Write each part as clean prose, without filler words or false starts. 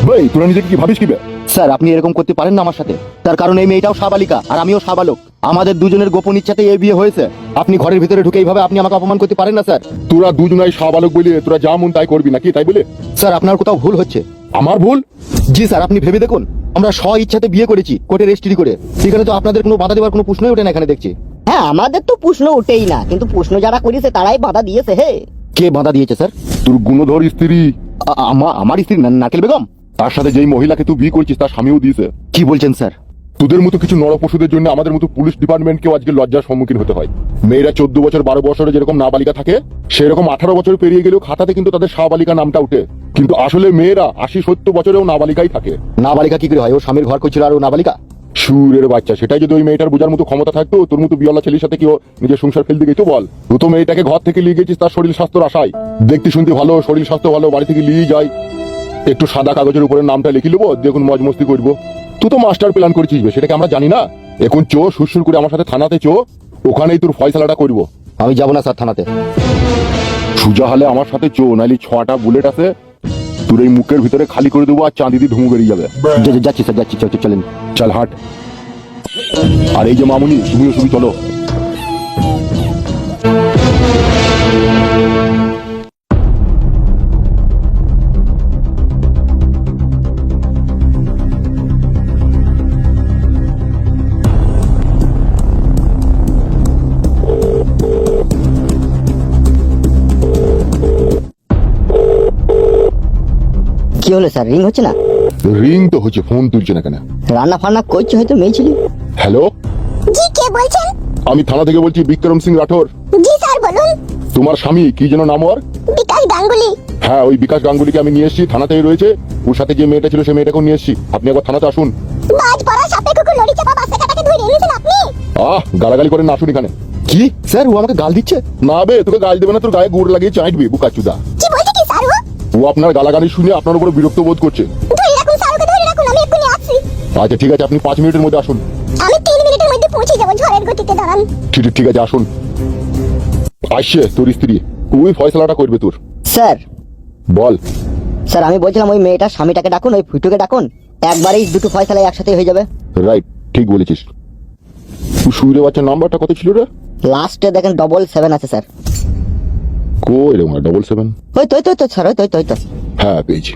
ভাই তোরা নিজেকে কি ভাবিস কি বে? স্যার আপনি এরকম করতে পারেন না আমার সাথে। তার কারণ এই মেয়েটাও সাবালিকা আর আমিও সাবালক। আমাদের দুজনের গোপন ইচ্ছাতে এই বিয়ে হয়েছে। আপনি ঘরের ভিতরে ঢুকে এইভাবে আপনি আমাকে অপমান করতে পারেন না স্যার। তোরা দুজনাই সাবালক বলে তোরা যা মন তাই করবি নাকি তাই বলে? স্যার আপনার কোথাও ভুল হচ্ছে। আমার ভুল? জি স্যার আপনি ভেবে দেখুন, আমরা স্ব ইচ্ছাতে বিয়ে করেছি কোর্টে রেজিস্ট্রি করে। সেখানে তো আপনাদের কোনো বাধা দেওয়ার কোনো প্রশ্নই ওঠে না এখানে দেখছি। হ্যাঁ আমাদের তো প্রশ্ন উঠেই না, কিন্তু প্রশ্ন যারা করেছে তারাই বাধা দিয়েছে। হে কে বাধা দিয়েছে স্যার? তোর গুণধর স্ত্রী, আমার স্ত্রী নারকেল বেগম। তার সাথে যেই মহিলাকে তুই বিয়ে করছিস তার স্বামীও দিয়েছে। কি বলছেন স্যার? তোদের মতো কিছু নরপশুদের জন্য আমাদের মতো পুলিশ ডিপার্টমেন্টকেও আজকে লজ্জার সম্মুখীন হতে হয়। মেয়েরা 14 বছর 12 বছরে যেরকম নাবালিকা থাকে সেরকম 18 বছর পেরিয়ে গেলেও খাতাতে কিন্তু তাদের সাবালিকা নামটা উঠে, কিন্তু আসলে মেয়েরা 80-70 বছরেও নাবালিকাই থাকে। নাবালিকা কি করে হয়? ও স্বামীর ঘর করছিল আর ও নাবালিকা? সুরের বাচ্চা, সেটাই যদি ওই মেয়েটার বোঝার মতো ক্ষমতা থাকতো তোর মতো বিয়লা ছেলের সাথে কেউ নিজের সংসার ফেলতে গেছো বল? তুই তো মেয়েটাকে ঘর থেকে নিয়ে গেছিস তার শরীর স্বাস্থ্যের আশায়। দেখতে শুনতে ভালো, শরীর স্বাস্থ্য ভালো, বাড়ি থেকে নিয়ে যাই একটু সাদা কাগজের উপরে নামটা লিখে নেবো, দেখুন মজ মস্তি করবো। তুই তো মাস্টার প্ল্যান করেছিস, সেটাকে আমরা জানি না? এখন চো সুরসুর করে আমার সাথে থানাতে চো, ওখানেই তোর ফয়সালাটা করবো। আমি যাবো না স্যার থানাতে। সুজা হলে আমার সাথে চো, নাইলে 6টা বুলেট আছে তোর এই মুখের ভিতরে খালি করে দেবো আর চাঁদি দিয়ে ধুমু বেরিয়ে যাবে। যাচ্ছি স্যার যাচ্ছি, চলেন। চল হাট। আর এই যে মামুনি তুমিও শুধু চলো। কি হলো স্যার, রিং হচ্ছে না? রিং তো হচ্ছে, ফোন তুলছে না কেন? রান্না ফান্না করছে হয়তো মেয়ে ছিল। হ্যালো, জি কে বলছেন? আমি থানা থেকে বলছি, বিক্রম সিং রাঠোর। জি স্যার বলুন। তোমার স্বামী কি যেন নাম ওর? বিকাশ গাঙ্গুলি। হ্যাঁ ওই বিকাশ গাঙ্গুলিকে আমি নিয়ে এসেছি, থানাতেই রয়েছে। ওর সাথে যে মেয়েটা ছিল সেই মেয়েটাকেও নিয়ে এসেছি। আপনি একবার থানাতে আসুন। বাজ পড়া সাপে কুকুর লড়ি চাপা বাসে কাটাকে ধরে এনেছেন আপনি? গালাগালি করে না, আসুন এখানে। কি স্যার ও আমাকে গাল দিচ্ছে? না বে, তোকে গাল দেবে না, তোর গায়ে গুড় লাগিয়ে চাইটবি বুকাচুদা। কি বলছে কি স্যার? ও আপনার গালাগালি শুনে আপনার উপর বিরক্ত বোধ করছে। ধরে রাখুন স্যার, ওকে ধরে রাখুন, আমি এক্ষুনি আসছি। আচ্ছা ঠিক আছে, আপনি 5 মিনিটের মধ্যে আসুন। আমি 3 মিনিটের মধ্যে পৌঁছে যাবো, ঝড়ের গতিতে দাঁড়ান। ঠিক আছে আসুন। আসছে তোর স্ত্রী, ওই ফয়সালাটা করবে তোর। স্যার বল। স্যার আমি বলছিলাম ওই মেয়েটার স্বামীটাকে ডাকুন, ওই ফুটুকে ডাকুন, একবারেই দুটো ফয়সালা একসাথে হয়ে যাবে। রাইট, ঠিক বলেছিস। তুই সুরে বাচ্চার নাম্বারটা কত ছিল রে? লাস্টে দেখেন 777 আছে স্যার। কই রে 777? ওই তো স্যার, ওই তো। হ্যাঁ পেয়েছি।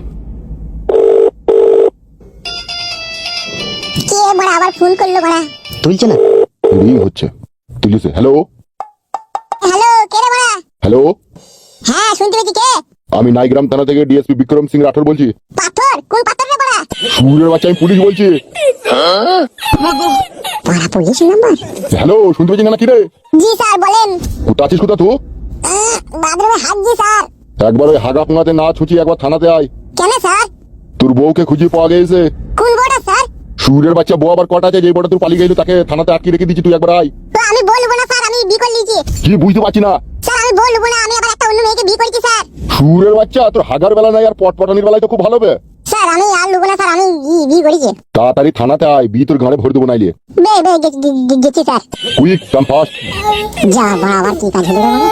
কে বড় আবার ফোন করলো বড়? তুলছে না। রিং হচ্ছে, তুলেছে। হ্যালো হ্যালো, কে রে বড়? হ্যালো, হ্যাঁ শুনতে পেয়েছি। কে? আমি নাইগ্রাম থানা থেকে ডিএসপি বিক্রম সিং রাঠোর বলছি। পাথর? কোন পাথর রে বড়? সুরের বাচ্চা, আমি পুলিশ বলছি। বড় পুলিশ নাম্বার? হ্যালো, শুনতে পাচ্ছি না কি রে? জি স্যার বলেন। কোথা আছিস কোথা তুই? বাথরুমে হাঁটছি স্যার। একবার ওই হাগা পোঙাতে না ছুচি একবার থানাতে আয়। কেন স্যার? তোর বউকে খুঁজে পাওয়া গেছে। কোন বড় স্যার? সুরের বাচ্চা, বউ আবার কটা আছে? যে বড় তোর পালিয়ে গেল তাকে থানাতে আটকে রেখে দিচ্ছি, তুই একবার আয়। তো আমি বলবো না স্যার, আমি বিয়ে করে নিয়েছি। কি বুঝতে পারছি না? স্যার আমি বলবো না, আমি আবার একটা অন্য মেয়েকে বিয়ে করেছি স্যার। সুরের বাচ্চা, তোর হাগার বেলা নাই আর পটপটানির বেলায় তো খুব ভালো হবে। স্যার আমি আর লুবো না স্যার, আমি বিয়ে করেছি। তাড়াতাড়ি থানাতে আয়, বিয়ে তোর গাঁড়ে ভরে দেবো নাইলে। গেছি স্যার। কুইক কাম ফাস্ট। যা বড় আবার কি কাজ হলো রে বাবা?